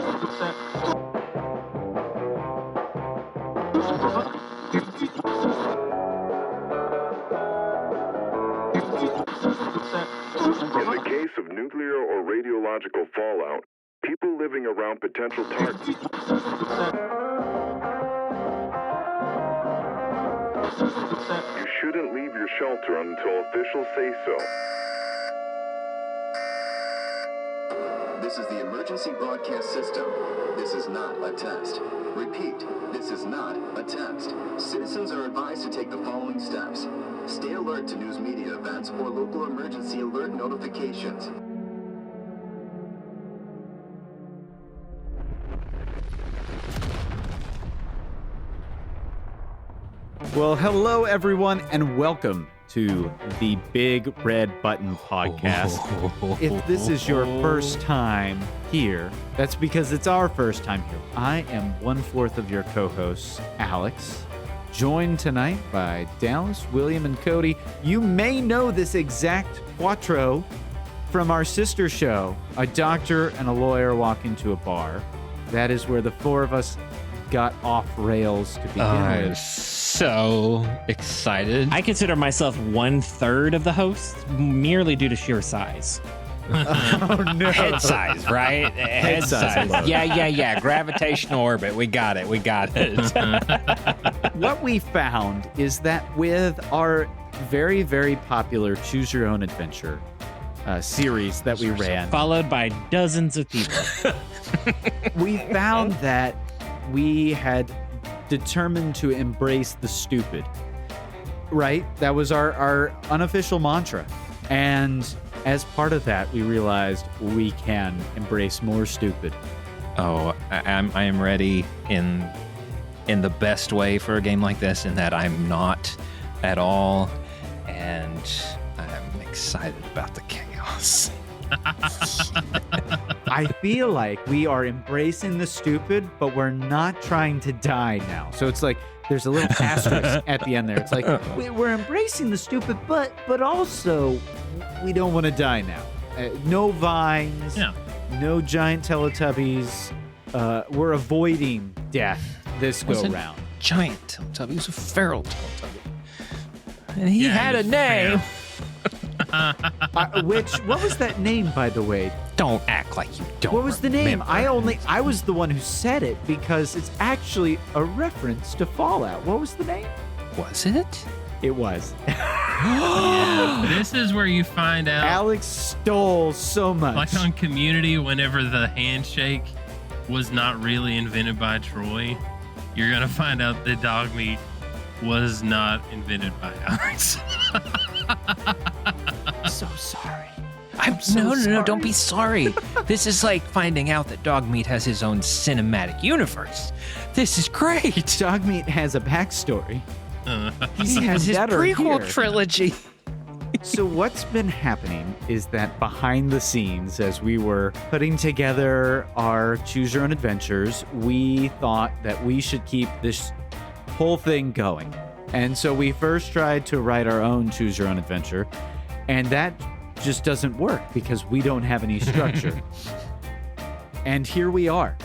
In the case of nuclear or radiological fallout, people living around potential targets. You shouldn't leave your shelter until officials say so. This is the emergency broadcast system. This is not a test. Repeat, this is not a test. Citizens are advised to take the following steps. Stay alert to news media events or local emergency alert notifications. Well, hello, everyone, and welcome to the Big Red Button podcast. If this is your first time here, that's because it's our first time here. I am 1/4 of your co-hosts, Alex, joined tonight by Dallas, William, and Cody. You may know this exact quattro from our sister show, A Doctor and a Lawyer Walk into a Bar. That is where the four of us got off rails to begin with. So excited. I consider myself 1/3 of the host merely due to sheer size. Oh, no. Head size, right? Head size. Yeah. Gravitational orbit. We got it. What we found is that with our very, very popular Choose Your Own Adventure series that we ran, Followed by dozens of people. we found that we had determined to embrace the stupid, right? That was our unofficial mantra. And as part of that, we realized we can embrace more stupid. Oh, I am ready in the best way for a game like this, in that I'm not at all, and I'm excited about the chaos. I feel like we are embracing the stupid, but we're not trying to die now. So it's like there's a little asterisk at the end there. It's like we're embracing the stupid, but also we don't want to die now. No vines, no giant Teletubbies. We're avoiding death this go round. Giant Teletubby. He was a feral Teletubby. And he had a name. What was that name, by the way? Don't act like you don't. What was the name? remember. I was the one who said it because it's actually a reference to Fallout. What was the name? Was it? It was. Yeah, this is where you find out. Alex stole so much. Like on Community, whenever the handshake was not really invented by Troy, you're gonna find out that dog meat was not invented by Alex. So sorry. No, don't be sorry. This is like finding out that Dogmeat has his own cinematic universe. This is great. Dogmeat has a backstory. He has his prequel trilogy. So what's been happening is that behind the scenes, as we were putting together our Choose Your Own Adventures, we thought that we should keep this whole thing going. And so we first tried to write our own Choose Your Own Adventure, and that just doesn't work because we don't have any structure. And here we are.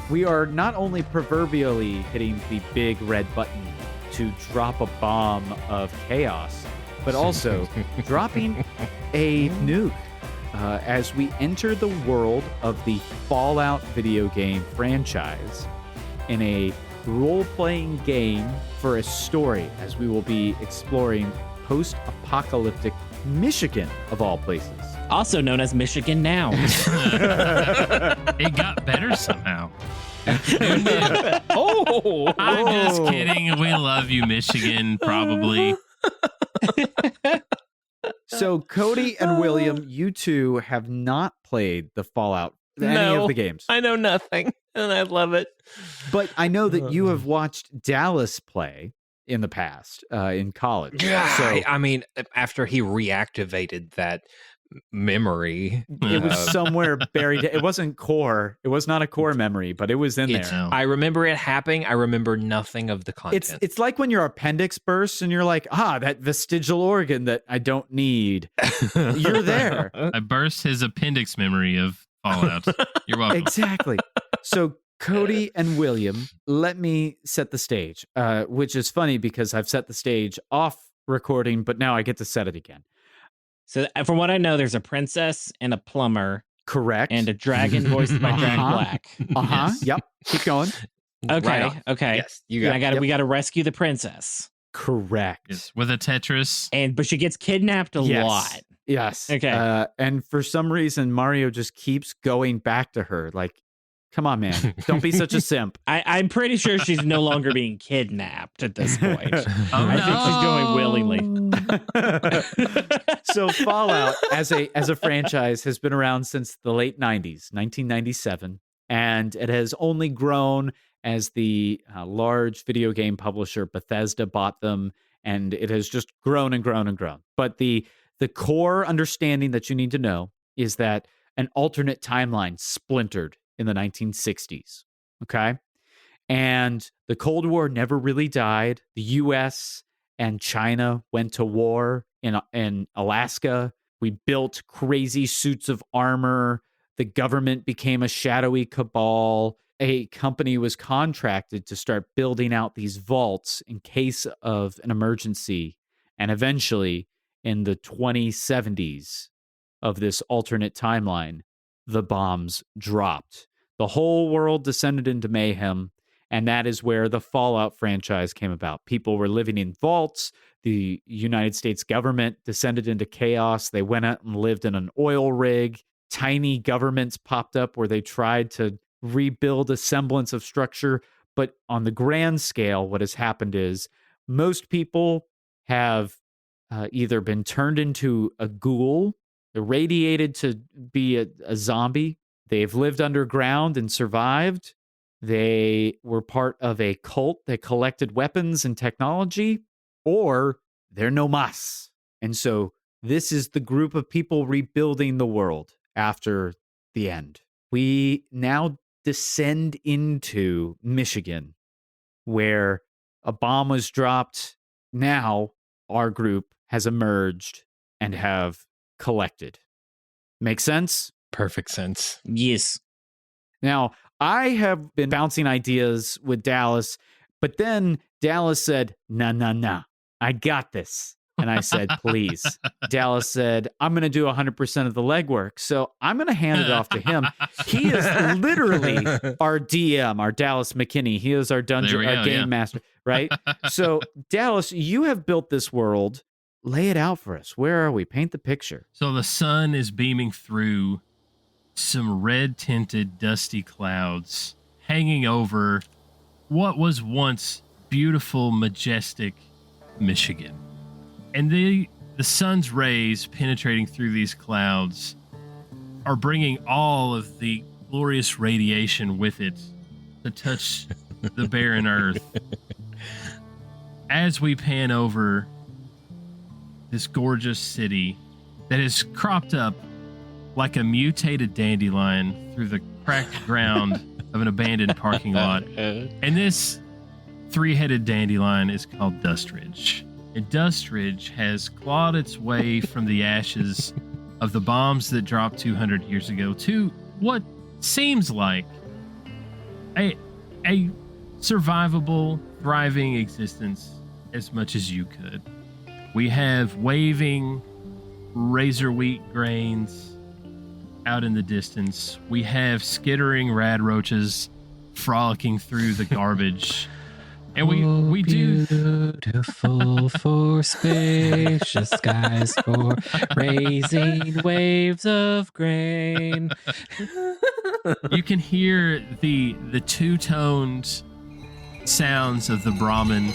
We are not only proverbially hitting the big red button to drop a bomb of chaos, but also dropping a nuke as we enter the world of the Fallout video game franchise in a role-playing game for a story, as we will be exploring post-apocalyptic Michigan, of all places. Also known as Michigan now. It got better somehow. I'm just kidding. We love you, Michigan, probably. So Cody and William, you two have not played the Fallout, any of the games. I know nothing, and I love it. But I know that you have watched Dallas play in the past, in college. Yeah, So I mean, after he reactivated that memory, it was somewhere buried. It wasn't core. It was not a core memory, but it was in there. I remember it happening. I remember nothing of the content. It's like when your appendix bursts and you're like, that vestigial organ that I don't need. You're there. I burst his appendix memory of Fallout. You're welcome. Exactly. So Cody and William, let me set the stage, which is funny because I've set the stage off recording, but now I get to set it again. So from what I know, there's a princess and a plumber. Correct. And a dragon voiced by Jack Black. Yes. Yep. Keep going. Okay. Right on. Okay. Yes, you got We got to rescue the princess. Correct. Yes, with a Tetris. But she gets kidnapped a lot. Yes. Okay. And for some reason, Mario just keeps going back to her. Like, come on, man. Don't be such a simp. I'm pretty sure she's no longer being kidnapped at this point. I think she's going willingly. So Fallout as a franchise has been around since the late 90s, 1997, and it has only grown as the large video game publisher Bethesda bought them, and it has just grown and grown and grown. But the core understanding that you need to know is that an alternate timeline splintered in the 1960s, okay? And the Cold War never really died. The U.S. and China went to war in Alaska. We built crazy suits of armor. The government became a shadowy cabal. A company was contracted to start building out these vaults in case of an emergency. And eventually, in the 2070s of this alternate timeline, the bombs dropped. The whole world descended into mayhem, and that is where the Fallout franchise came about. People were living in vaults. The United States government descended into chaos. They went out and lived in an oil rig. Tiny governments popped up where they tried to rebuild a semblance of structure. But on the grand scale, what has happened is most people have either been turned into a ghoul, irradiated to be a zombie. They've lived underground and survived. They were part of a cult that collected weapons and technology, or they're no mas. And so this is the group of people rebuilding the world after the end. We now descend into Michigan, where a bomb was dropped. Now our group has emerged and have collected. Make sense? Perfect sense. Yes. Now, I have been bouncing ideas with Dallas, but then Dallas said, nah, I got this. And I said, please. Dallas said, I'm going to do 100% of the legwork. So I'm going to hand it off to him. He is literally our DM, our Dallas McKinney. He is our game master, right? So Dallas, you have built this world. Lay it out for us. Where are we? Paint the picture. So the sun is beaming through some red-tinted, dusty clouds hanging over what was once beautiful, majestic Michigan. And the sun's rays penetrating through these clouds are bringing all of the glorious radiation with it to touch the barren earth. As we pan over this gorgeous city that is cropped up like a mutated dandelion through the cracked ground of an abandoned parking lot. And this three-headed dandelion is called Dustridge. And Dustridge has clawed its way from the ashes of the bombs that dropped 200 years ago to what seems like a survivable, thriving existence as much as you could. We have waving razor wheat grains out in the distance. We have skittering rad roaches frolicking through the garbage. And we do beautiful for spacious skies, for raising waves of grain. You can hear the two-toned sounds of the Brahmin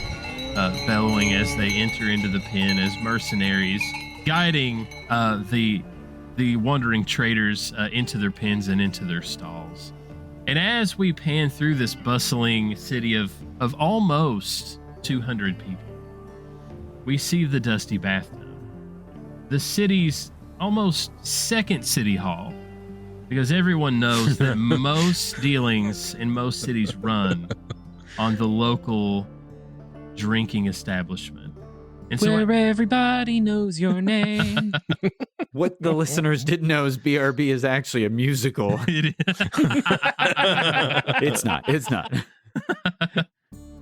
bellowing as they enter into the pen as mercenaries, guiding the wandering traders into their pens and into their stalls. And as we pan through this bustling city of almost 200 people, we see the dusty bathtub, the city's almost second city hall, because everyone knows that most dealings in most cities run on the local drinking establishment. And Where everybody knows your name. What the listeners didn't know is BRB is actually a musical. It is. It's not. It's not.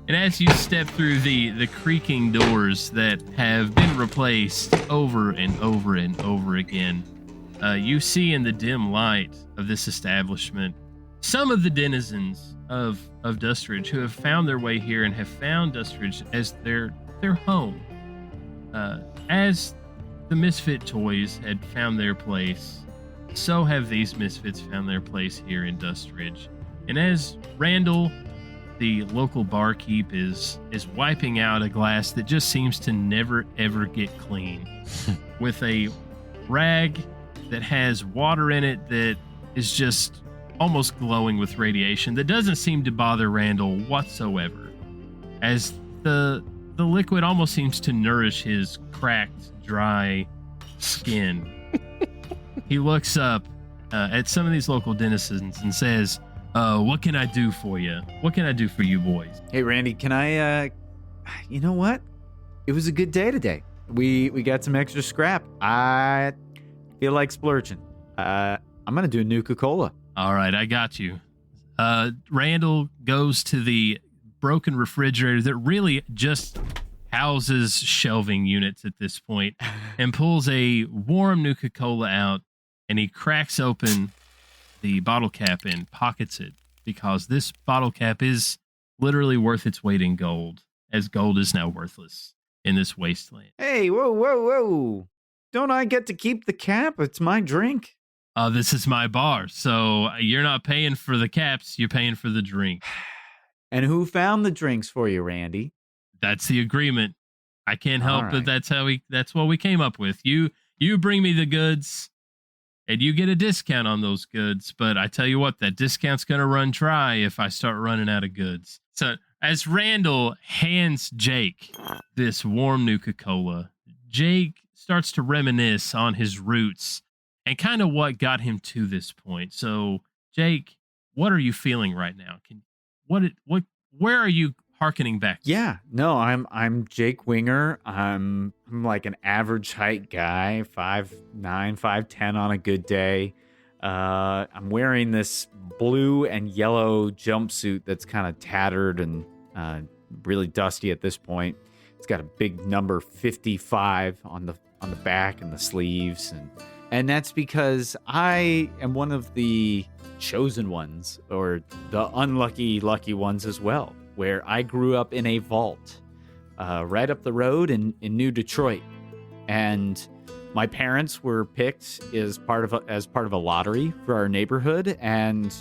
And as you step through the creaking doors that have been replaced over and over and over again, you see in the dim light of this establishment some of the denizens of Dustridge who have found their way here and have found Dustridge as their home. As the Misfit toys had found their place, so have these Misfits found their place here in Dustridge. And as Randall, the local barkeep, is wiping out a glass that just seems to never ever get clean with a rag that has water in it that is just almost glowing with radiation that doesn't seem to bother Randall whatsoever, as the liquid almost seems to nourish his cracked, dry skin. He looks up at some of these local denizens and says, what can I do for you? What can I do for you boys? Hey, Randy, can I, you know what? It was a good day today. We got some extra scrap. I feel like splurging. I'm going to do a Nuka-Cola. All right, I got you. Randall goes to the broken refrigerator that really just houses shelving units at this point and pulls a warm Nuka-Cola out, and he cracks open the bottle cap and pockets it, because this bottle cap is literally worth its weight in gold, as gold is now worthless in this wasteland. Hey, whoa. Don't I get to keep the cap? It's my drink. This is my bar, so you're not paying for the caps, you're paying for the drink. And who found the drinks for you, Randy? That's the agreement. I can't help All but right. that's what we came up with. You bring me the goods, and you get a discount on those goods. But I tell you what, that discount's going to run dry if I start running out of goods. So as Randall hands Jake this warm Nuka-Cola, Jake starts to reminisce on his roots and kind of what got him to this point. So, Jake, what are you feeling right now? Where are you hearkening back to? Yeah, no, I'm Jake Winger. I'm like an average height guy, 5'9", 5'10" on a good day. I'm wearing this blue and yellow jumpsuit that's kind of tattered and really dusty at this point. It's got a big number 55 on the back and the sleeves, and that's because I am one of the chosen ones, or the unlucky lucky ones as well, where I grew up in a vault right up the road in New Detroit, and my parents were picked as part of a lottery for our neighborhood, and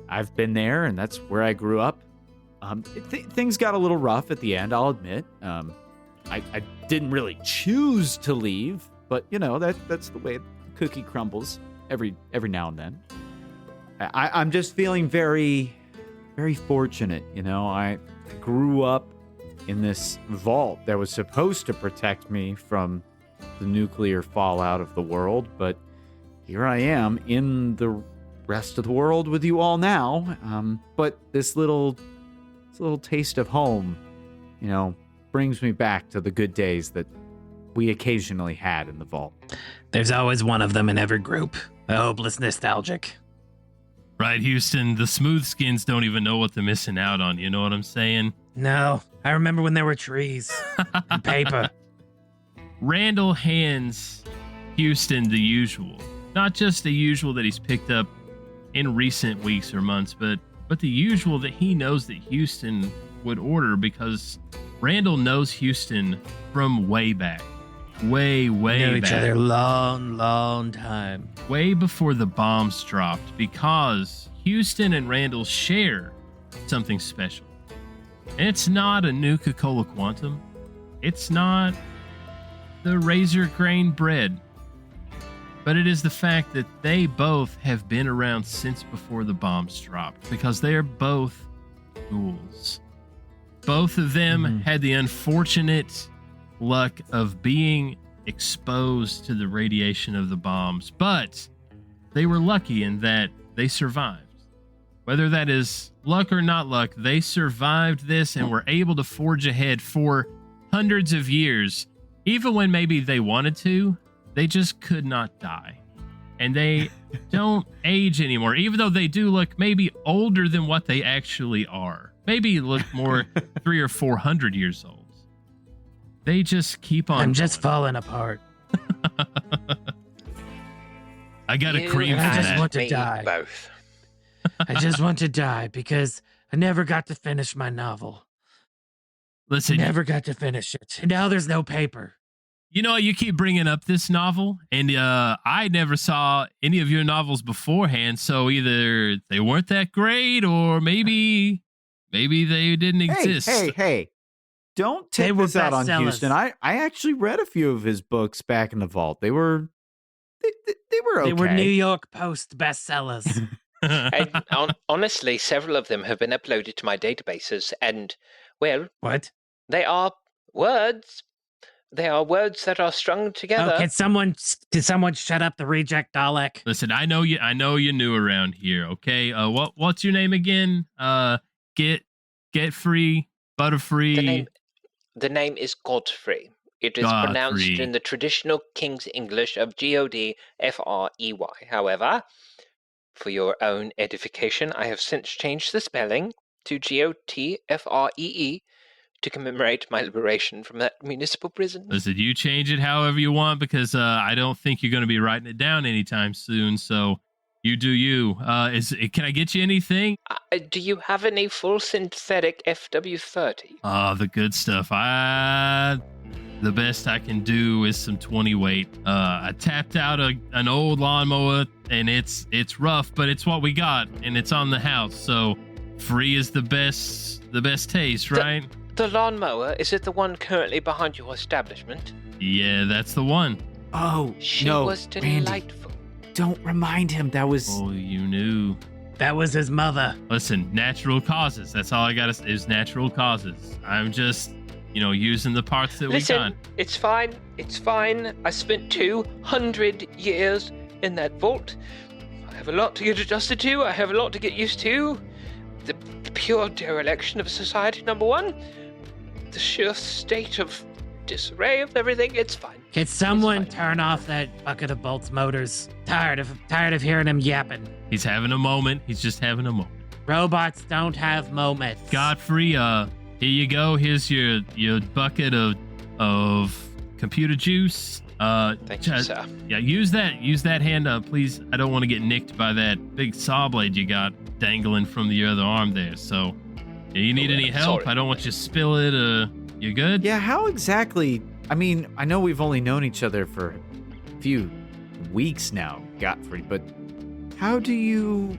I've been there, and that's where I grew up. Things got a little rough at the end, I'll admit. I didn't really choose to leave, but you know that's the way the cookie crumbles every now and then. I'm just feeling very, very fortunate. You know, I grew up in this vault that was supposed to protect me from the nuclear fallout of the world, but here I am in the rest of the world with you all now. But this little taste of home, you know, brings me back to the good days that we occasionally had in the vault. There's always one of them in every group. A hopeless nostalgic. Right, Houston, the smooth skins don't even know what they're missing out on. You know what I'm saying? No, I remember when there were trees and paper. Randall hands Houston the usual. Not just the usual that he's picked up in recent weeks or months, but the usual that he knows that Houston would order, because Randall knows Houston from way back. Way Knew each back. other long time. Way before the bombs dropped, because Houston and Randall share something special. And it's not a Nuka-Cola Quantum. It's not the razor grain bread. But it is the fact that they both have been around since before the bombs dropped, because they are both ghouls. Both of them had the unfortunate luck of being exposed to the radiation of the bombs, but they were lucky in that they survived. Whether that is luck or not luck, they survived this and were able to forge ahead for hundreds of years even when maybe they wanted to, they just could not die. And they don't age anymore, even though they do look maybe older than what they actually are. Maybe look more 300 or 400 years old. They just keep on. I'm just falling apart. I got a cream for I just that. want to die. Both. I just want to die because I never got to finish my novel. Listen, Never got to finish it. And now there's no paper. you know, you keep bringing up this novel, and I never saw any of your novels beforehand, so either they weren't that great, or maybe they didn't exist. Hey. Don't They take were this out on bestsellers. Houston. I actually read a few of his books back in the vault. They were okay. They were New York Post bestsellers. Honestly, several of them have been uploaded to my databases, and, well, What? they are words. They are words that are strung together. Oh, can someone shut up the reject Dalek? Listen, I know you're new around here, okay? What's your name again? Get free, butterfree. The name is Gotfree. It is Gotfree. pronounced in the traditional King's English of Godfrey. However, for your own edification, I have since changed the spelling to Gotfree to commemorate my liberation from that municipal prison. Listen, you change it however you want, because I don't think you're going to be writing it down anytime soon. So you do you. Can I get you anything? Do you have any full synthetic FW30? The good stuff. The best I can do is some 20 weight. I tapped out an old lawnmower, and it's rough, but it's what we got, and it's on the house. So free is the best taste, right? The lawnmower, is it the one currently behind your establishment? Yeah, that's the one. Oh, She no, was Randy, delightful. don't remind him. That was... Oh, you knew. That was his mother. Listen, natural causes. That's all I got to say is natural causes. I'm just, using the parts that we got. Listen, it's fine. It's fine. I spent 200 years in that vault. I have a lot to get adjusted to. I have a lot to get used to. The pure dereliction of society, number one. The sheer state of disarray of everything. It's fine. Can someone It's fine. turn off that bucket of bolts motors? Tired of hearing him yapping. He's having a moment. He's just having a moment. Robots don't have moments. Godfrey, here you go. Here's your bucket of computer juice. Thank you, sir. Yeah, use that hand up, please. I don't want to get nicked by that big saw blade you got dangling from the other arm there. So, you need any help? sorry. I don't want you to spill it. You good? Yeah, how exactly... I mean, I know we've only known each other for a few weeks now, Gotfree, but how do you...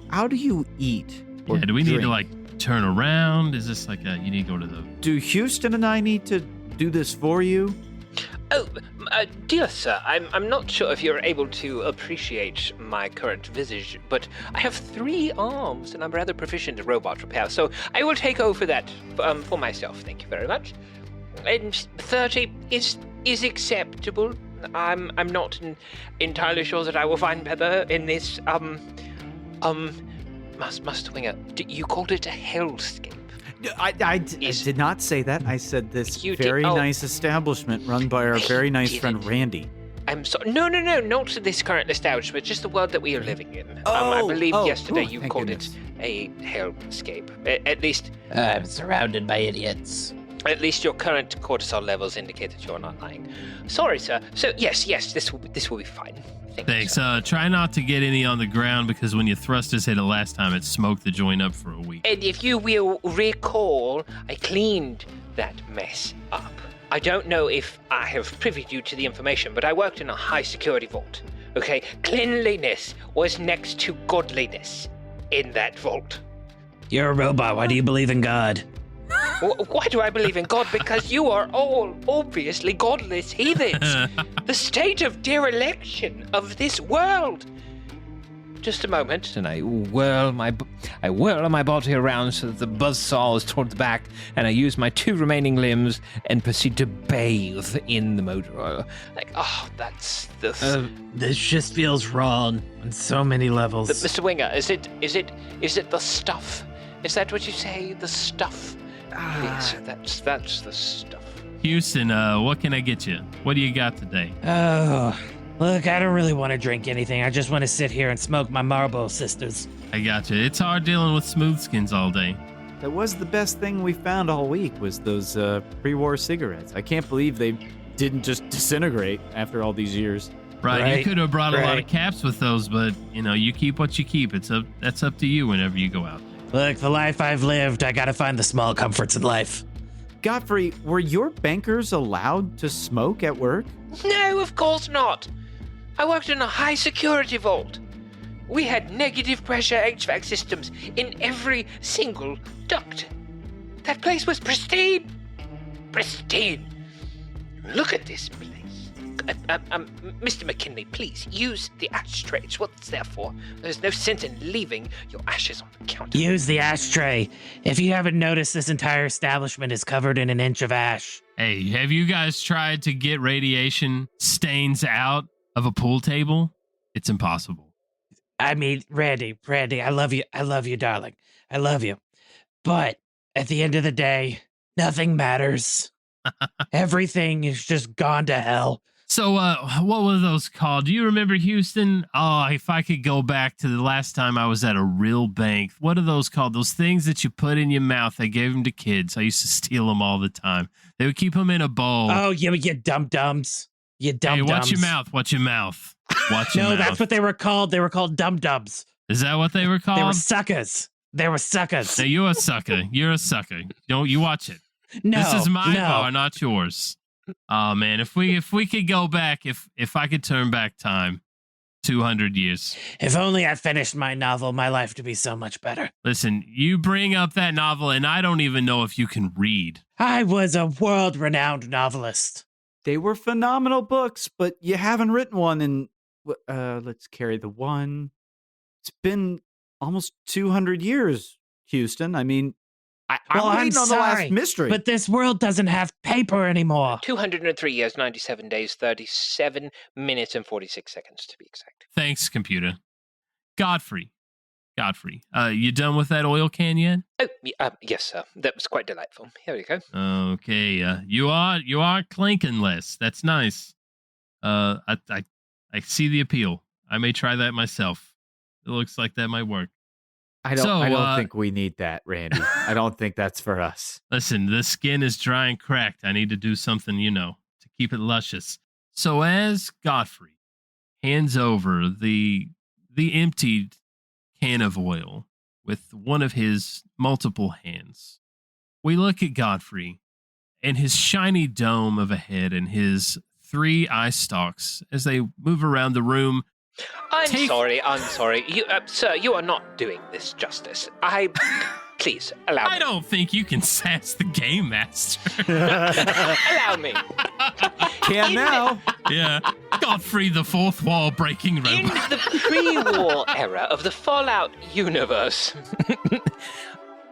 How do you eat? Or Yeah, do we need to, drink? turn around? Is this you need to go to the... Do Houston and I need to do this for you? Oh, dear sir, I'm not sure if you're able to appreciate my current visage, but I have 3 arms and I'm rather proficient in robot repair, so I will take over that for myself. Thank you very much. And 30 is acceptable. I'm not entirely sure that I will find better in this Master Winger. You called it a hellscape. I did not say that. I said this You did- very oh. nice establishment run by our very nice friend didn't. Randy. I'm sorry. No, not this current establishment, just the world that we are living in. I believe yesterday you thank called goodness. it a hellscape. At least I'm surrounded by idiots. your current cortisol levels indicate that you're not lying. Sorry, sir. So yes, this will be fine. Thank you, Thanks. sir. Try not to get any on the ground, because when you thrusters hit it last time, it smoked the joint up for a week. And if you will recall, I cleaned that mess up. I don't know if I have privied you to the information, but I worked in a high security vault. Okay, cleanliness was next to godliness in that vault. You're a robot. Why do you believe in God? Why do I believe in God? Because you are all obviously godless heathens. The state of dereliction of this world. Just a moment. And I whirl my body around so that the buzzsaw is toward the back, and I use my 2 remaining limbs and proceed to bathe in the motor oil. That's the... This just feels wrong on so many levels. Mr. Winger, is it the stuff? Is that what you say? The stuff? Yes, that's the stuff. Houston, what can I get you? What do you got today? Oh, look, I don't really want to drink anything. I just want to sit here and smoke my Marlboro Sisters. I got you. It's hard dealing with smooth skins all day. That was the best thing we found all week was those pre-war cigarettes. I can't believe they didn't just disintegrate after all these years. Right. You could have brought a lot of caps with those, but you keep what you keep. That's up to you whenever you go out. Look, the life I've lived, I gotta find the small comforts in life. Gotfree, were your bankers allowed to smoke at work? No, of course not. I worked in a high security vault. We had negative pressure HVAC systems in every single duct. That place was pristine. Pristine. Look at this place. Mr. McKinley, please use the ashtray. It's what it's there for. There's no sense in leaving your ashes on the counter. Use the ashtray. If you haven't noticed, this entire establishment is covered in an inch of ash. Hey, have you guys tried to get radiation stains out of a pool table? It's impossible. I mean, Randy, I love you. I love you, darling. I love you. But at the end of the day, nothing matters. Everything is just gone to hell. So, what were those called? Do you remember, Houston? Oh, if I could go back to the last time I was at a real bank. What are those called? Those things that you put in your mouth. They gave them to kids. I used to steal them all the time. They would keep them in a bowl. Oh, you dum-dums. You dum-dums. Hey, watch your mouth. Watch your mouth. Watch your mouth. No, that's what they were called. They were called dum-dums. Is that what they were called? They were suckers. They were suckers. Hey, you're a sucker. You're a sucker. Don't you watch it. No, this is my bar, not yours. Oh man, if we could go back, if I could turn back time 200 years. If only I finished my novel, my life would be so much better. Listen, you bring up that novel and I don't even know if you can read. I was a world-renowned novelist. They were phenomenal books, but you haven't written one in let's carry the one. It's been almost 200 years, Houston. I mean, I'm waiting on the last mystery. But this world doesn't have paper anymore. 203 years, 97 days, 37 minutes, and 46 seconds to be exact. Thanks, computer. Gotfree, you done with that oil can yet? Oh, yes, sir. That was quite delightful. Here we go. Okay, you are clinking less. That's nice. I see the appeal. I may try that myself. It looks like that might work. I don't think we need that, Randy. I don't think that's for us. Listen, the skin is dry and cracked. I need to do something, to keep it luscious. So as Gotfree hands over the emptied can of oil with one of his multiple hands, we look at Gotfree and his shiny dome of a head and his 3 eye stalks as they move around the room. I'm sorry. You, sir, you are not doing this justice. Please, allow me. I don't think you can sass the game master. Allow me. Can now. Yeah. Gotfree, the fourth wall breaking robot. In the pre-war era of the Fallout universe,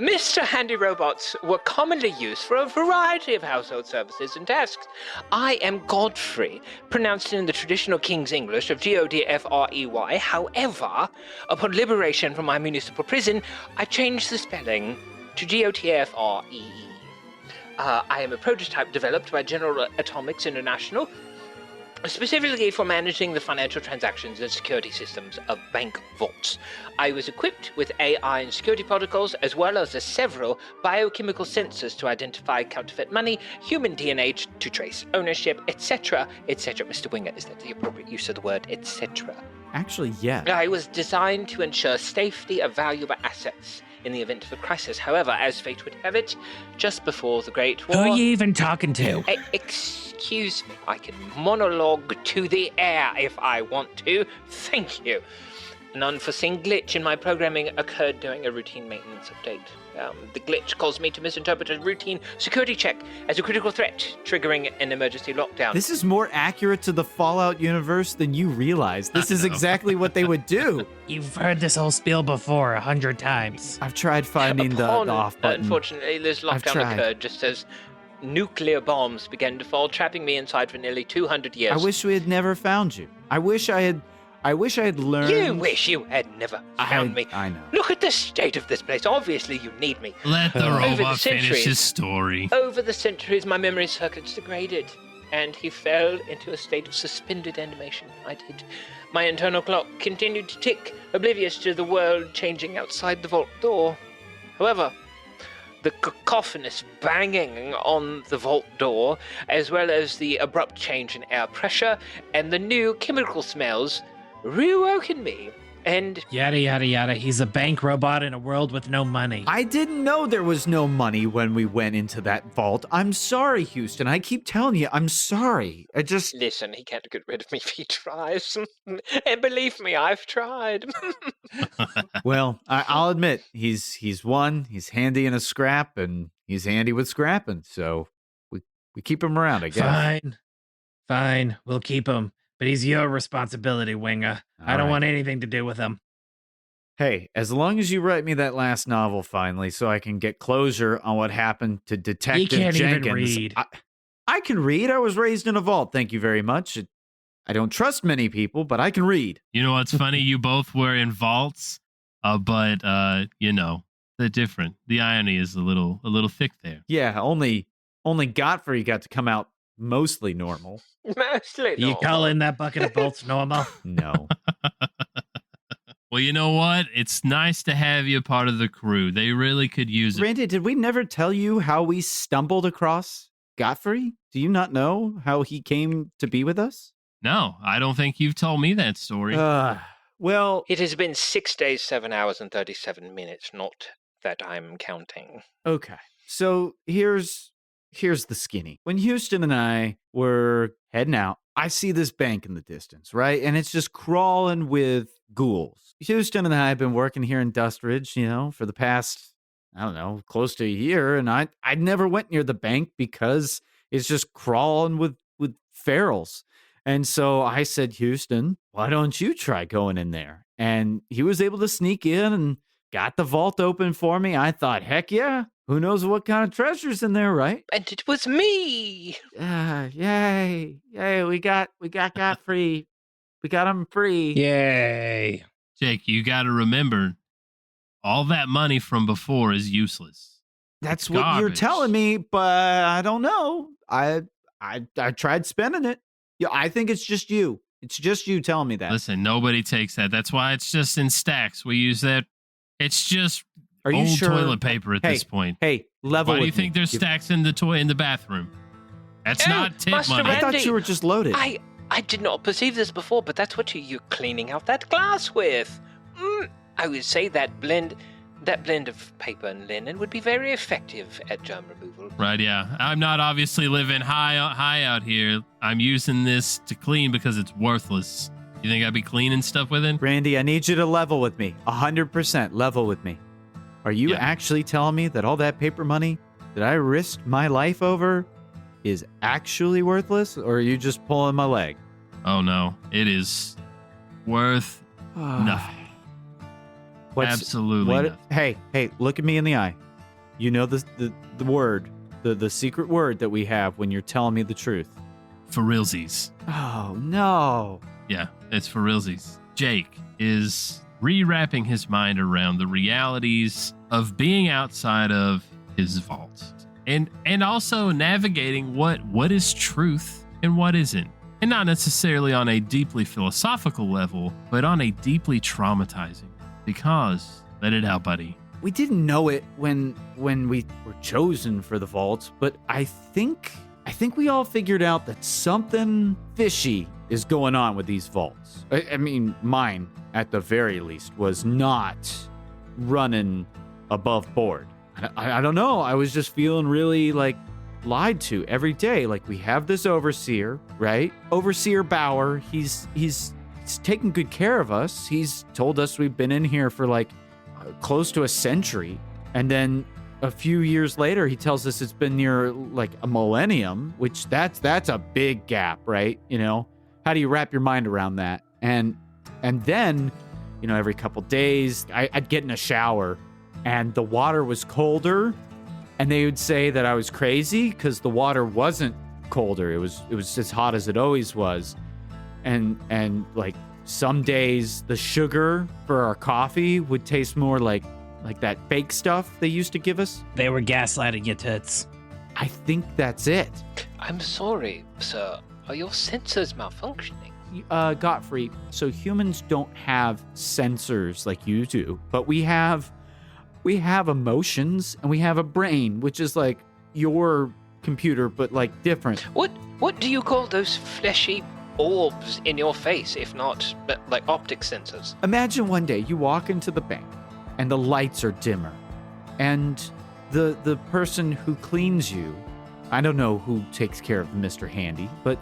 Mr. Handy Robots were commonly used for a variety of household services and tasks. I am Godfrey, pronounced in the traditional King's English of Godfrey. However, upon liberation from my municipal prison, I changed the spelling to Gotfree. I am a prototype developed by General Atomics International, specifically for managing the financial transactions and security systems of bank vaults. I was equipped with AI and security protocols, as well as several biochemical sensors to identify counterfeit money, human DNA to trace ownership, etc., etc. Mr. Winger, is that the appropriate use of the word etc.? Actually, yeah. I was designed to ensure safety of valuable assets in the event of a crisis. However, as fate would have it, just before the Great War... Who are you even talking to? Excuse me, I can monologue to the air if I want to. Thank you. An unforeseen glitch in my programming occurred during a routine maintenance update. The glitch caused me to misinterpret a routine security check as a critical threat, triggering an emergency lockdown. This is more accurate to the Fallout universe than you realize. This is exactly what they would do. You've heard this whole spiel before 100 times. I've tried finding the off button. Unfortunately, this lockdown occurred just as nuclear bombs began to fall, trapping me inside for nearly 200 years. I wish we had never found you. I wish I I wish I had learned. You wish you had never found me. I know. Look at the state of this place. Obviously, you need me. Let the Over the robot finish centuries. his story. Over the centuries, my memory circuits degraded, and he fell into a state of suspended animation. I did. My internal clock continued to tick, oblivious to the world changing outside the vault door. However, the cacophonous banging on the vault door, as well as the abrupt change in air pressure and the new chemical smells, reawoken me, and Yada, yada, yada. He's a bank robot in a world with no money. I didn't know there was no money when we went into that vault. I'm sorry, Houston. I keep telling you, I'm sorry. I just... listen, he can't get rid of me if he tries. And believe me, I've tried. Well, I'll admit, he's one, he's handy in a scrap, and he's handy with scrapping, so we keep him around, I guess. Fine. We'll keep him. But he's your responsibility, Winger. I don't want anything to do with him. Hey, as long as you write me that last novel finally so I can get closure on what happened to Detective He can't Jenkins. even read. I can read. I was raised in a vault, thank you very much. I don't trust many people, but I can read. You know what's funny? You both were in vaults, but you know, they're different. The irony is a little thick there. Yeah, only Gotfree got to come out mostly normal. Mostly You calling that bucket of bolts normal? No. Well, you know what? It's nice to have you part of the crew. They really could use it. Randy, did we never tell you how we stumbled across Gotfree? Do you not know how he came to be with us? No, I don't think you've told me that story. Well, It has been 6 days, 7 hours, and 37 minutes, not that I'm counting. okay. So here's the skinny. When Houston and I were heading out, I see this bank in the distance, right? And it's just crawling with ghouls. Houston and I have been working here in Dustridge, for the past, I don't know, close to a year. And I never went near the bank because it's just crawling with ferals. And so I said, Houston, why don't you try going in there? And he was able to sneak in and got the vault open for me. I thought, heck yeah. Who knows what kind of treasure's in there, right? And it was me! Yay. We got Gotfree. We got him free. Yay. Jake, you got to remember, all that money from before is useless. That's It's what you're garbage. telling me, but I don't know. I tried spending it. Yeah, I think it's just you. It's just you telling me that. Listen, nobody takes that. That's why it's just in stacks. We use that. It's just Are you old sure? toilet paper at this point. Hey, level Why do you with me. think there's stacks in the bathroom? That's Oh, not tip Master money. I thought Randy, you were just loaded. I did not perceive this before, but that's what you're cleaning out that glass with. I would say that blend of paper and linen would be very effective at germ removal. Right, yeah. I'm not obviously living high out here. I'm using this to clean because it's worthless. You think I'd be cleaning stuff with it? Randy, I need you to level with me. 100% level with me. Are you Yeah. actually telling me that all that paper money that I risked my life over is actually worthless, or are you just pulling my leg? Oh no, it is worth nothing. Absolutely nothing. Hey, look at me in the eye. You know the word, the secret word that we have when you're telling me the truth. For realsies. Oh, no. Yeah, it's for realsies. Jake is rewrapping his mind around the realities of being outside of his vault. And also navigating what is truth and what isn't. And not necessarily on a deeply philosophical level, but on a deeply traumatizing. Because, let it out, buddy. We didn't know it when we were chosen for the vaults, but I think we all figured out that something fishy is going on with these vaults. I mean, mine, at the very least, was not running above board. I don't know. I was just feeling really, lied to every day. Like, we have this overseer, right? Overseer Bauer, he's taking good care of us. He's told us we've been in here for, close to a century. And then a few years later, he tells us it's been near, a millennium, which that's a big gap, right? How do you wrap your mind around that? And then, every couple days, I'd get in a shower, and the water was colder, and they would say that I was crazy because the water wasn't colder. It was as hot as it always was. And some days the sugar for our coffee would taste more like that fake stuff they used to give us. They were gaslighting you toots. I think that's it. I'm sorry, sir. Are your sensors malfunctioning? Gotfree, so humans don't have sensors like you do, but we have emotions and we have a brain, which is like your computer, but like different. What do you call those fleshy orbs in your face, if not like optic sensors? Imagine one day you walk into the bank and the lights are dimmer, and the person who cleans you, I don't know who takes care of Mr. Handy, but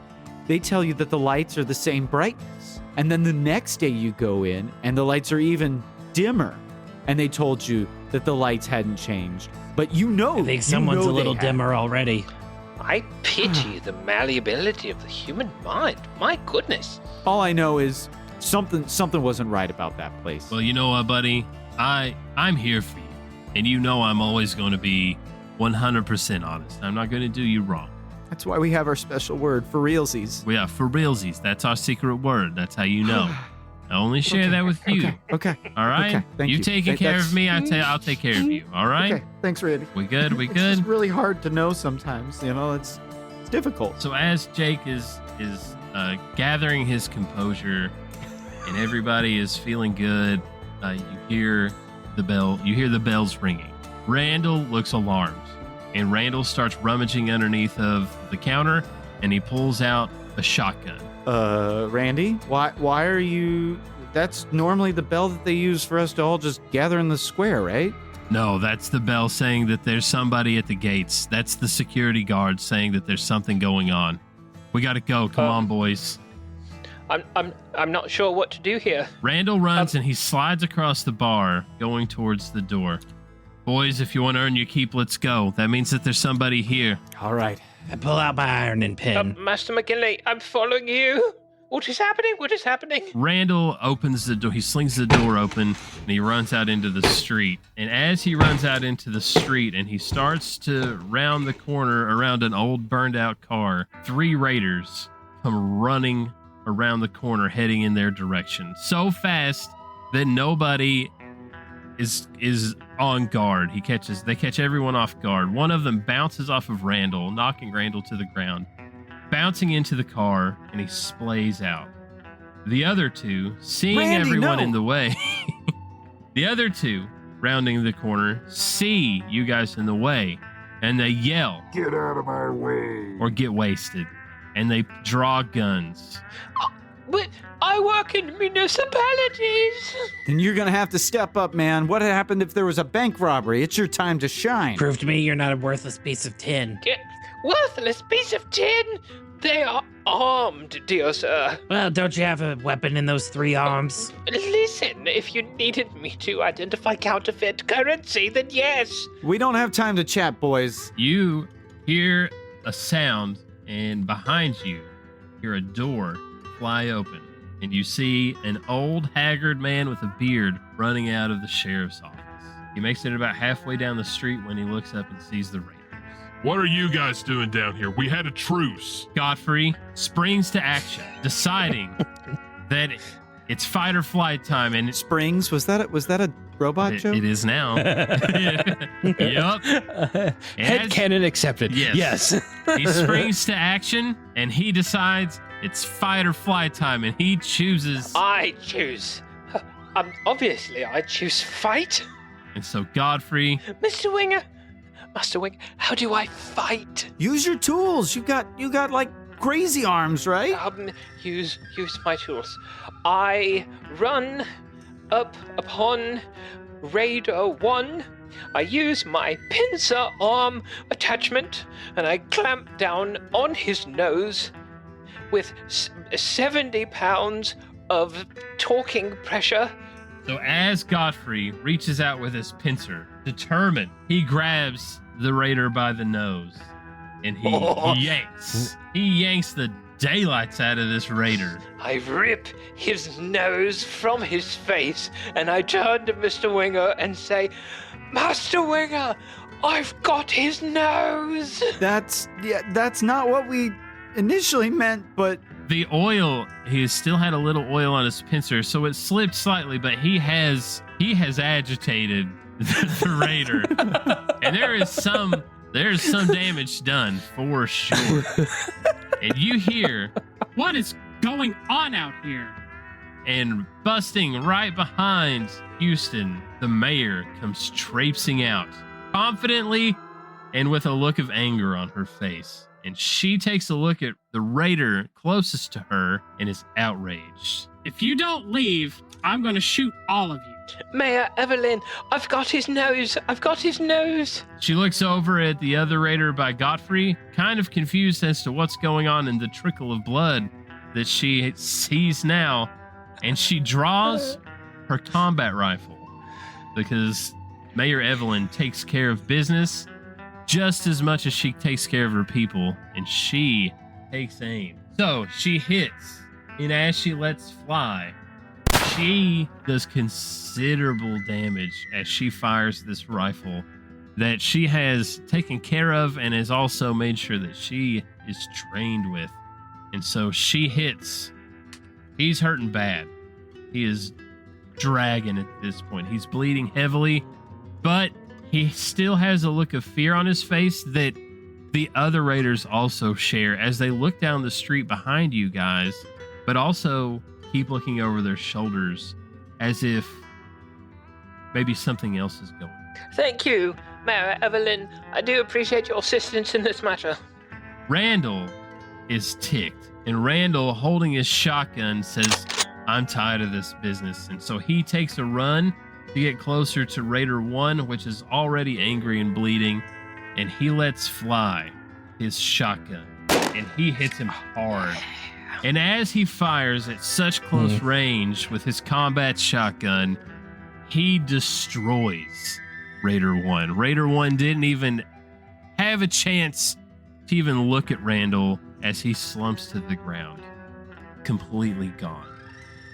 they tell you that the lights are the same brightness. And then the next day you go in and the lights are even dimmer, and they told you that the lights hadn't changed. But I think someone's a little dimmer already. I pity the malleability of the human mind. My goodness. All I know is something wasn't right about that place. Well, you know what, buddy? I'm here for you. And you know I'm always going to be 100% honest. I'm not going to do you wrong. That's why we have our special word, for realsies. Yeah, for realsies. That's our secret word. That's how you know. I only share that with you. Okay. All right? Okay, thank you. taking care of me, I'll take care of you. All right? Okay, thanks, Randy. We good? We It's good? really hard to know sometimes, it's difficult. So as Jake is gathering his composure and everybody is feeling good, you hear the bell. You hear the bells ringing. Randall looks alarmed, and Randall starts rummaging underneath of the counter, and he pulls out a shotgun. Randy, why are you... That's normally the bell that they use for us to all just gather in the square, right? No, that's the bell saying that there's somebody at the gates. That's the security guard saying that there's something going on. We gotta go. Come on, boys. I'm not sure what to do here. Randall runs and he slides across the bar, going towards the door. Boys, if you want to earn your keep, let's go. That means that there's somebody here. All right. I pull out my ironing pin. Master McKinley, I'm following you. What is happening? What is happening? Randall opens the door. He slings the door open and he runs out into the street. And as he runs out into the street and he starts to round the corner around an old burned out car, 3 raiders come running around the corner heading in their direction so fast that nobody is on guard. They catch everyone off guard. One of them bounces off of Randall, knocking Randall to the ground, bouncing into the car, and he splays out. The other 2, seeing Randy, everyone no. in the way, the other 2 rounding the corner see you guys in the way, and they yell, Get out of my way. or get wasted, and they draw guns. But I work in municipalities. Then you're gonna have to step up, man. What happened if there was a bank robbery? It's your time to shine. Prove to me you're not a worthless piece of tin. Worthless piece of tin. They are armed, dear sir. Well, don't you have a weapon in those 3 arms? Listen, if you needed me to identify counterfeit currency, then yes. We don't have time to chat, boys. You hear a sound, and behind you, hear a door fly open, and you see an old, haggard man with a beard running out of the sheriff's office. He makes it about halfway down the street when he looks up and sees the raiders. What are you guys doing down here? We had a truce. Gotfree springs to action, deciding that it's fight or flight time, and Springs, was that a robot joke? it is now. Yup. Headcanon accepted. Yes. He springs to action, and he decides it's fight or flight time, and he chooses. I choose. Obviously, I choose fight. And so Gotfree, Mr. Winger, Master Winger, how do I fight? Use your tools. You got like crazy arms, right? Use my tools. I run up upon Raider 1. I use my pincer arm attachment, and I clamp down on his nose with 70 pounds of talking pressure. so as Gotfree reaches out with his pincer, determined, he grabs the raider by the nose, and he yanks the daylights out of this raider. I rip his nose from his face, and I turn to Mr. Winger and say, Master Winger, I've got his nose. That's not what we initially meant, but The oil, he still had a little oil on his pincer, so it slipped slightly, but he has agitated the raider. And there's some damage done for sure. And you hear, what is going on out here? and busting right behind Houston, the mayor comes traipsing out, confidently and with a look of anger on her face. And she takes a look at the raider closest to her and is outraged. If you don't leave, I'm going to shoot all of you. Mayor Evelyn, I've got his nose. I've got his nose. She looks over at the other raider by Gotfree, kind of confused as to what's going on in the trickle of blood that she sees now, and she draws her combat rifle because Mayor Evelyn takes care of business just as much as she takes care of her people, and she takes aim. So she hits, and as she lets fly, she does considerable damage as she fires this rifle that she has taken care of and has also made sure that she is trained with. And so she hits. He's hurting bad. He is dragging at this point. He's bleeding heavily, but he still has a look of fear on his face that the other raiders also share as they look down the street behind you guys, but also keep looking over their shoulders as if maybe something else is going. Thank you, Mayor Evelyn. I do appreciate your assistance in this matter. Randall is ticked, and Randall, holding his shotgun, says, I'm tired of this business. And so he takes a run to get closer to Raider 1, which is already angry and bleeding, and he lets fly his shotgun, and he hits him hard. And as he fires at such close range with his combat shotgun, he destroys Raider 1. Raider 1 didn't even have a chance to even look at Randall as he slumps to the ground, completely gone.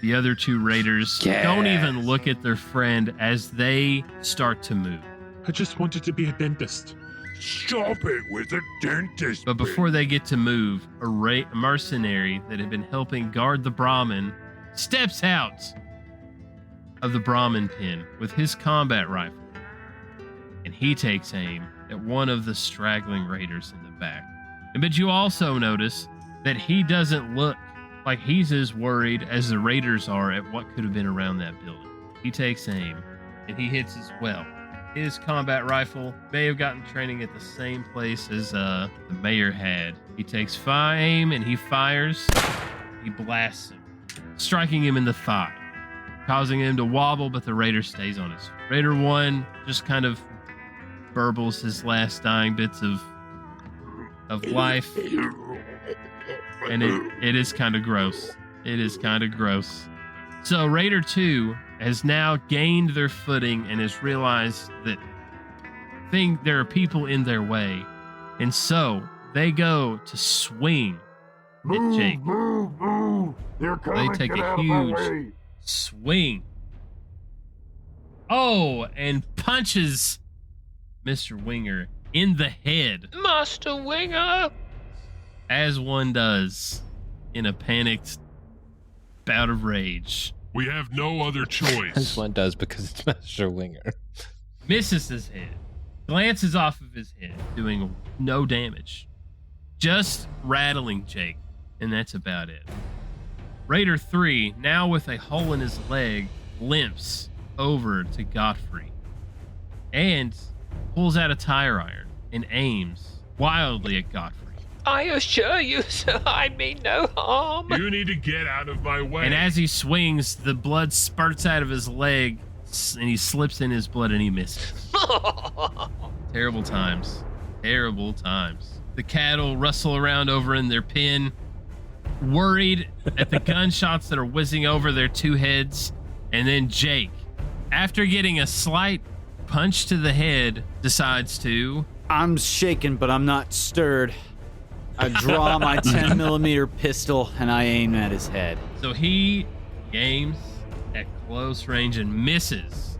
The other two raiders don't even look at their friend as they start to move. I just wanted to be a dentist. Stop it with the dentist. But before they get to move, a mercenary that had been helping guard the Brahmin steps out of the Brahmin pen with his combat rifle, and he takes aim at one of the straggling raiders in the back. But you also notice that he doesn't look like he's as worried as the raiders are at what could have been around that building. He takes aim, and he hits as well. His combat rifle may have gotten training at the same place as the mayor had. He takes aim, and he fires. He blasts him, striking him in the thigh, causing him to wobble, but the raider stays on his feet. Raider 1 just kind of burbles his last dying bits of life. And it is kind of gross. It is kind of gross. So Raider 2 has now gained their footing and has realized that there are people in their way. And so they go to swing at Jake. They take a huge swing. Oh, and punches Mr. Winger in the head. Master Winger! As one does in a panicked bout of rage. We have no other choice. As one does because it's Master Winger. Misses his head. Glances off of his head, doing no damage. Just rattling Jake, and that's about it. Raider 3, now with a hole in his leg, limps over to Gotfree and pulls out a tire iron and aims wildly at Gotfree. I assure you, sir, I mean no harm. You need to get out of my way. And as he swings, the blood spurts out of his leg, and he slips in his blood and he misses. Terrible times. Terrible times. The cattle rustle around over in their pen, worried at the gunshots that are whizzing over their two heads. And then Jake, after getting a slight punch to the head, decides to... I'm shaken, but I'm not stirred. I draw my 10mm pistol and I aim at his head. So he aims at close range and misses,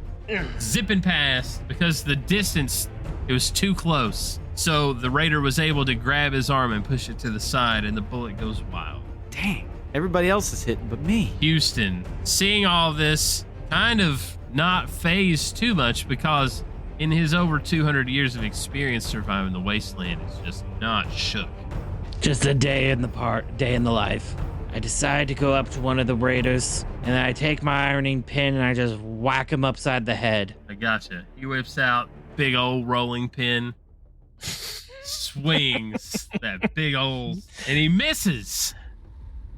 zipping past because the distance, it was too close. So the raider was able to grab his arm and push it to the side, and the bullet goes wild. Dang, everybody else is hitting but me. Houston, seeing all this, kind of not phased too much because in his over 200 years of experience surviving the wasteland, is just not shook. Just a day in the life. I decide to go up to one of the raiders, and then I take my ironing pin and I just whack him upside the head. I gotcha. He whips out big old rolling pin, swings that big old, and he misses.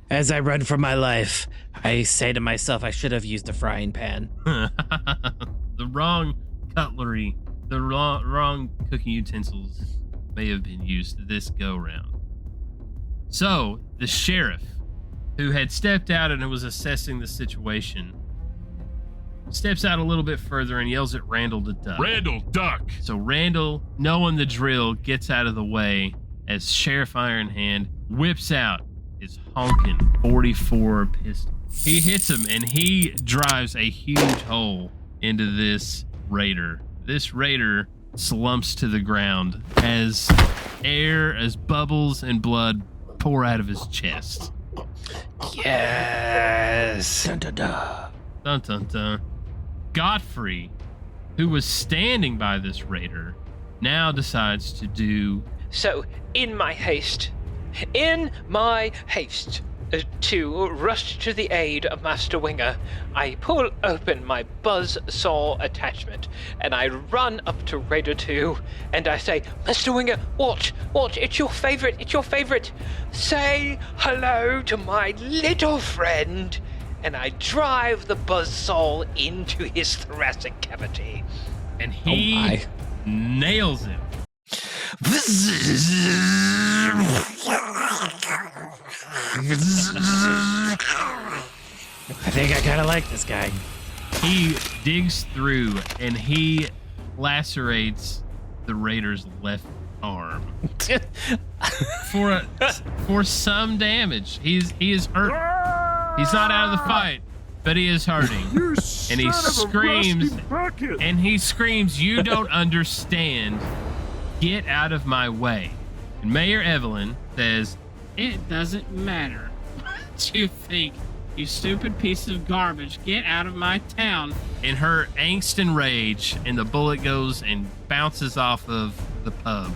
As I run for my life, I say to myself I should have used a frying pan. The wrong cutlery, the wrong cooking utensils may have been used this go round. So the sheriff, who had stepped out and was assessing the situation, steps out a little bit further and yells at Randall to duck. Randall, duck! So Randall, knowing the drill, gets out of the way as Sheriff Ironhand whips out his honking 44 pistol. He hits him and he drives a huge hole into this raider. This raider slumps to the ground as bubbles and blood pour out of his chest. Yes. Dun, dun, dun. Dun, dun, dun. Gotfree, who was standing by this raider, now decides to do... So, in my haste, to rush to the aid of Master Winger, I pull open my buzz saw attachment and I run up to Raider 2 and I say, Master Winger, watch, it's your favorite. Say hello to my little friend. And I drive the buzz saw into his thoracic cavity. And he nails him. I think I kind of like this guy. He digs through and he lacerates the raider's left arm for some damage. He is hurt. He's not out of the fight, but he is hurting. And he screams, "You don't understand. Get out of my way." And Mayor Evelyn says, It doesn't matter what you think, you stupid piece of garbage. Get out of my town. in her angst and rage, and the bullet goes and bounces off of the pub.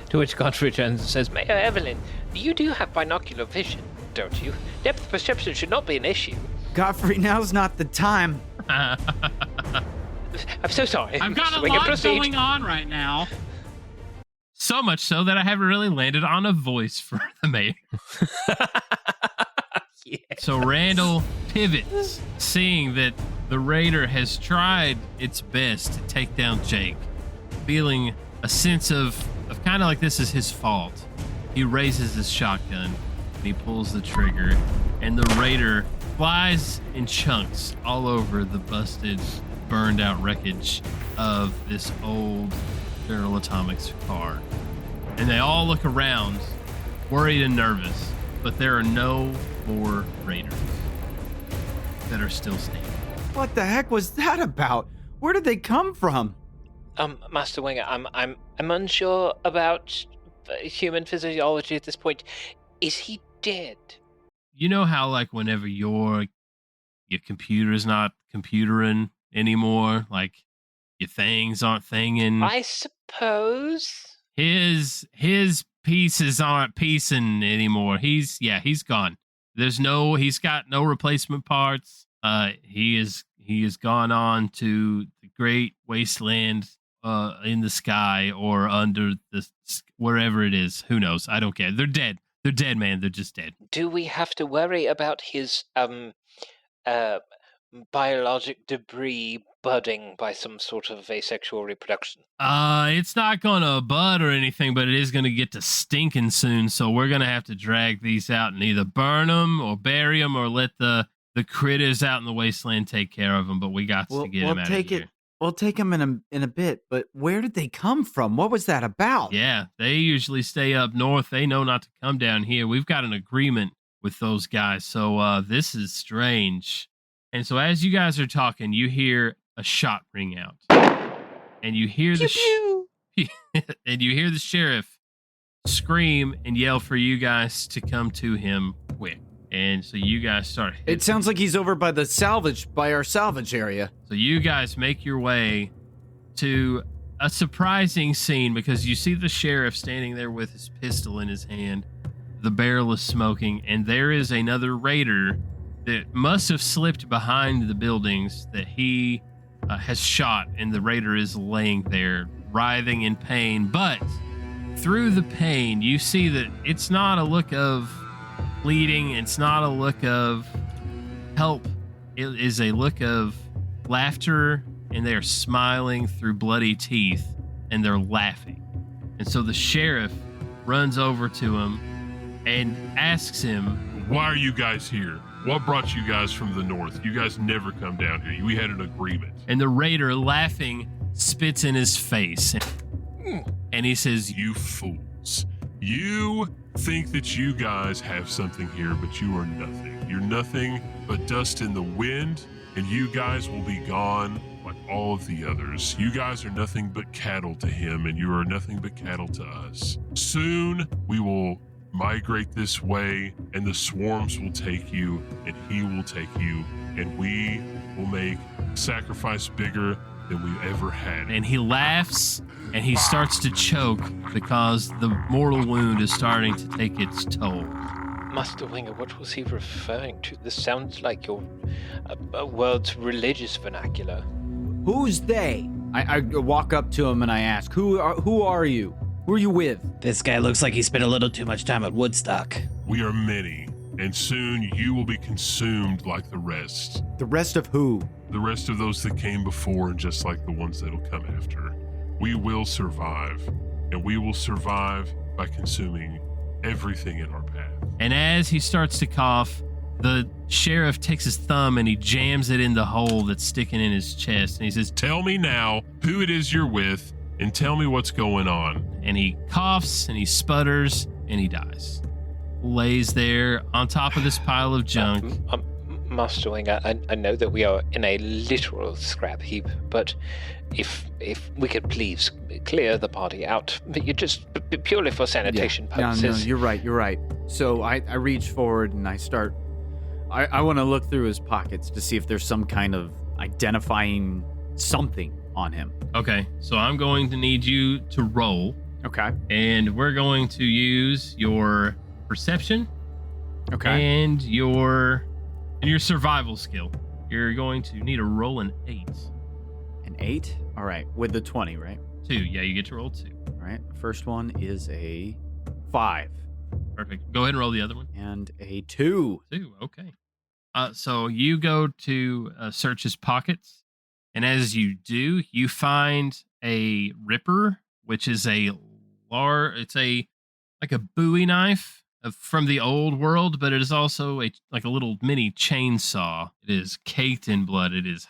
To which Gotfree turns and says, Mayor Evelyn, you do have binocular vision, don't you? Depth perception should not be an issue. Gotfree, now's not the time. I'm so sorry. I've got a We can lot proceed. going on right now. So much so that I haven't really landed on a voice for the mayor. Yeah. So Randall pivots, seeing that the raider has tried its best to take down Jake, feeling a sense of kind of like this is his fault. He raises his shotgun and he pulls the trigger, and the raider flies in chunks all over the busted, burned out wreckage of this old General Atomics car. And they all look around, worried and nervous, but there are no more raiders that are still standing. What the heck was that about? Where did they come from? Master Winger, I'm unsure about human physiology at this point. Is he dead? You know how, like, whenever your computer is not computering anymore, like your things aren't thinging. I suppose. His pieces aren't piecing anymore. He's gone. He's got no replacement parts. He has gone on to the great wasteland in the sky or under the wherever it is. Who knows? I don't care. They're dead. They're dead, man. They're just dead. Do we have to worry about his biologic debris budding by some sort of asexual reproduction? It's not gonna bud or anything, but it is gonna get to stinking soon. So we're gonna have to drag these out and either burn them or bury them or let the critters out in the wasteland take care of them. But we got to get them out of here. We'll take them in a bit, but where did they come from? What was that about? Yeah, they usually stay up north. They know not to come down here. We've got an agreement with those guys, so this is strange. And so as you guys are talking, you hear a shot ring out, and you hear and you hear the sheriff scream and yell for you guys to come to him quick. And so you guys start. It sounds like he's over by our salvage area. So you guys make your way to a surprising scene because you see the sheriff standing there with his pistol in his hand. The barrel is smoking, and there is another raider that must have slipped behind the buildings that he has shot, and the raider is laying there, writhing in pain. But through the pain, you see that it's not a look of bleeding, it's not a look of help. It is a look of laughter, and they are smiling through bloody teeth, and they're laughing. And so the sheriff runs over to him and asks him, "Why are you guys here? What brought you guys from the north? You guys never come down here. We had an agreement." And the raider, laughing, spits in his face. And he says, "You fools. You think that you guys have something here, but you are nothing. You're nothing but dust in the wind, and you guys will be gone like all of the others. You guys are nothing but cattle to him, and you are nothing but cattle to us. Soon we will migrate this way, and the swarms will take you, and he will take you, and we will make sacrifice bigger than we ever had." and he laughs, and he starts to choke because the mortal wound is starting to take its toll. Master Winger, what was he referring to? This sounds like your world's religious vernacular. Who's they? I walk up to him and I ask, Who are you? Who are you with? This guy looks like he spent a little too much time at Woodstock. "We are many, and soon you will be consumed like the rest. The rest of who? The rest of those that came before, and just like the ones that'll come after. We will survive, and we will survive by consuming everything in our path." And as he starts to cough, the sheriff takes his thumb and he jams it in the hole that's sticking in his chest. And he says, "Tell me now who it is you're with, and tell me what's going on." and he coughs and he sputters and he dies. Lays there on top of this pile of junk. Master Winger, I know that we are in a literal scrap heap, but if we could please clear the party out, you just purely for sanitation purposes. No, you're right. So I reach forward and I start. I want to look through his pockets to see if there's some kind of identifying something on him. Okay, so I'm going to need you to roll. Okay. And we're going to use your perception. Okay. And your survival skill. You're going to need to roll an 8. An 8? All right. With the 20, right? 2. Yeah, you get to roll 2. All right. The first one is a 5. Perfect. Go ahead and roll the other one. And a 2. 2. Okay. So you go to search his pockets, and as you do, you find a ripper, which is like a Bowie knife from the old world, but it is also like a little mini chainsaw. It is caked in blood. It is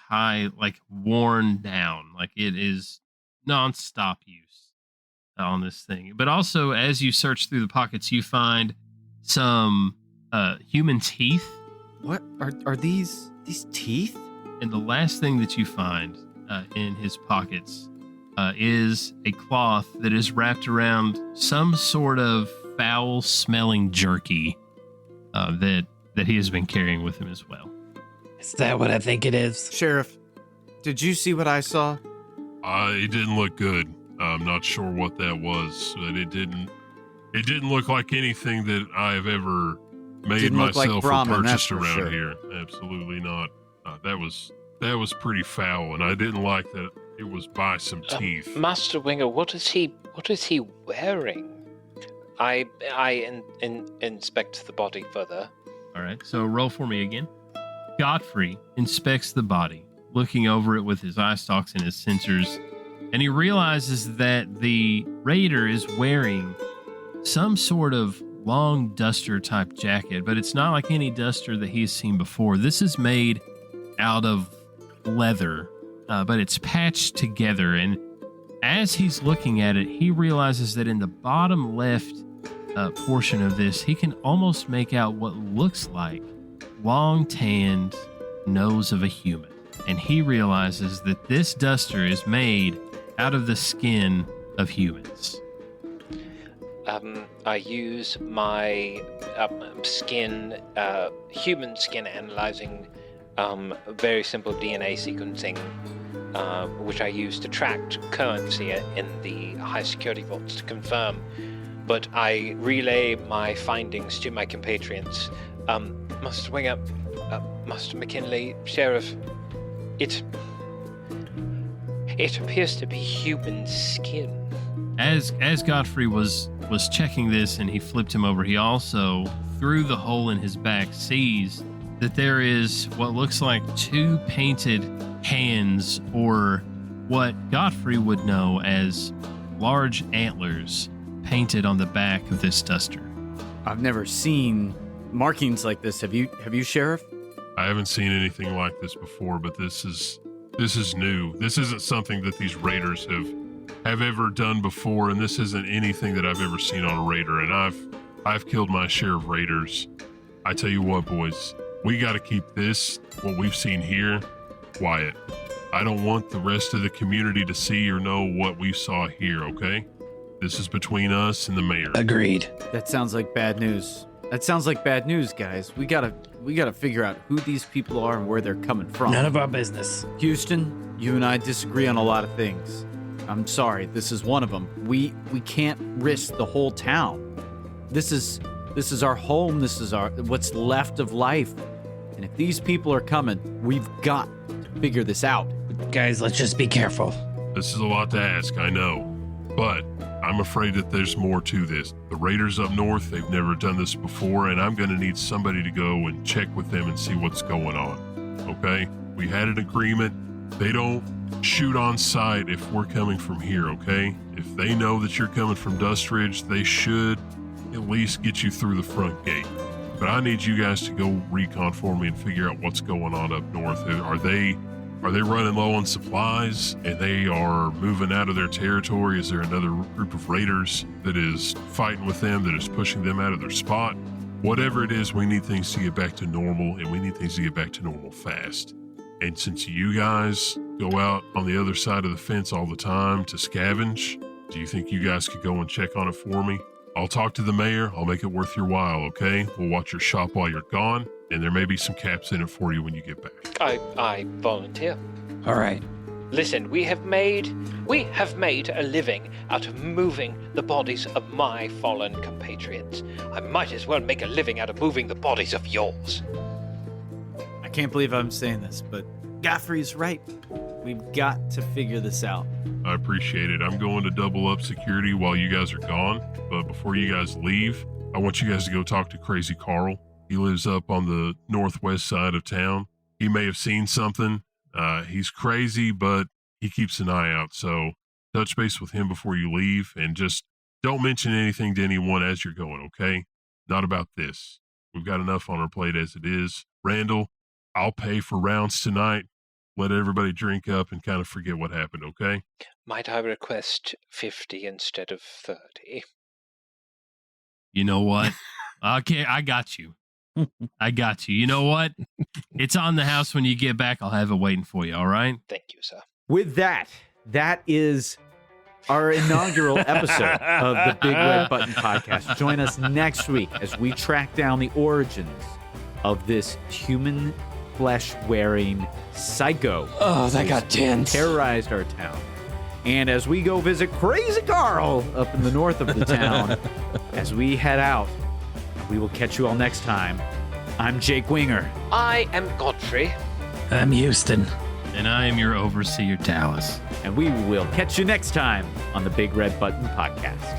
worn down. Like it is nonstop use on this thing. But also, as you search through the pockets, you find some human teeth. What are these teeth? And the last thing that you find in his pockets is a cloth that is wrapped around some sort of foul-smelling jerky that he has been carrying with him as well. Is that what I think it is? Sheriff, did you see what I saw? It didn't look good. I'm not sure what that was, but it didn't look like anything that I've ever made myself or purchased around here. Absolutely not. That was pretty foul, and I didn't like that it was by some teeth. Master Winger, what is he wearing? I inspect the body further. All right, so roll for me again. Gotfree inspects the body, looking over it with his eye stalks and his sensors, and he realizes that the raider is wearing some sort of long duster type jacket, but it's not like any duster that he's seen before. This is made out of leather, but it's patched together, and as he's looking at it, he realizes that in the bottom left portion of this, he can almost make out what looks like long tanned nose of a human. And he realizes that this duster is made out of the skin of humans. I use my human skin analyzing, very simple DNA sequencing, which I use to track currency in the high security vaults to confirm. But I relay my findings to my compatriots. Master Winger, Master McKinley, Sheriff, it appears to be human skin. As Gotfree was checking this and he flipped him over, he also, through the hole in his back, sees that there is what looks like 2 painted hands, or what Gotfree would know as large antlers, painted on the back of this duster. I've never seen markings like this. Have you, Sheriff? I haven't seen anything like this before, but this is new. This isn't something that these raiders have ever done before, and this isn't anything that I've ever seen on a raider. And I've killed my share of raiders. I tell you what, boys, we got to keep this, what we've seen here, quiet. I don't want the rest of the community to see or know what we saw here, okay? This is between us and the mayor. Agreed. That sounds like bad news. That sounds like bad news, guys. We gotta figure out who these people are and where they're coming from. None of our business. Houston, you and I disagree on a lot of things. I'm sorry, this is one of them. We can't risk the whole town. This is our home. This is what's left of life. And if these people are coming, we've got to figure this out. Guys, let's just be careful. This is a lot to ask, I know. But I'm afraid that there's more to this. The raiders up north, they've never done this before, and I'm going to need somebody to go and check with them and see what's going on. Okay? We had an agreement. They don't shoot on sight if we're coming from here, okay? If they know that you're coming from Dustridge, they should at least get you through the front gate. But I need you guys to go recon for me and figure out what's going on up north. Are they running low on supplies and they are moving out of their territory? Is there another group of raiders that is fighting with them, that is pushing them out of their spot? Whatever it is, we need things to get back to normal, and we need things to get back to normal fast. And since you guys go out on the other side of the fence all the time to scavenge, do you think you guys could go and check on it for me? I'll talk to the mayor. I'll make it worth your while, okay? We'll watch your shop while you're gone, and there may be some caps in it for you when you get back. I volunteer. All right. Listen, we have made a living out of moving the bodies of my fallen compatriots. I might as well make a living out of moving the bodies of yours. I can't believe I'm saying this, but Gotfree's right. We've got to figure this out. I appreciate it. I'm going to double up security while you guys are gone, but before you guys leave, I want you guys to go talk to Crazy Carl. He lives up on the northwest side of town. He may have seen something. He's crazy, but he keeps an eye out, so touch base with him before you leave, and just don't mention anything to anyone as you're going, okay? Not about this. We've got enough on our plate as it is. Randall, I'll pay for rounds tonight. Let everybody drink up and kind of forget what happened, okay? Might I request 50 instead of 30? You know what? Okay, I got you. I got you. You know what? It's on the house when you get back. I'll have it waiting for you, all right? Thank you, sir. With that is our inaugural episode of the Big Red Button Podcast. Join us next week as we track down the origins of this human flesh-wearing psycho. Oh, that got tense. Terrorized our town. And as we go visit Crazy Carl up in the north of the town, as we head out, we will catch you all next time. I'm Jake Winger. I am Gotfree. I'm Houston. And I am your overseer, Dallas. And we will catch you next time on the Big Red Button Podcast.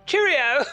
Cheerio!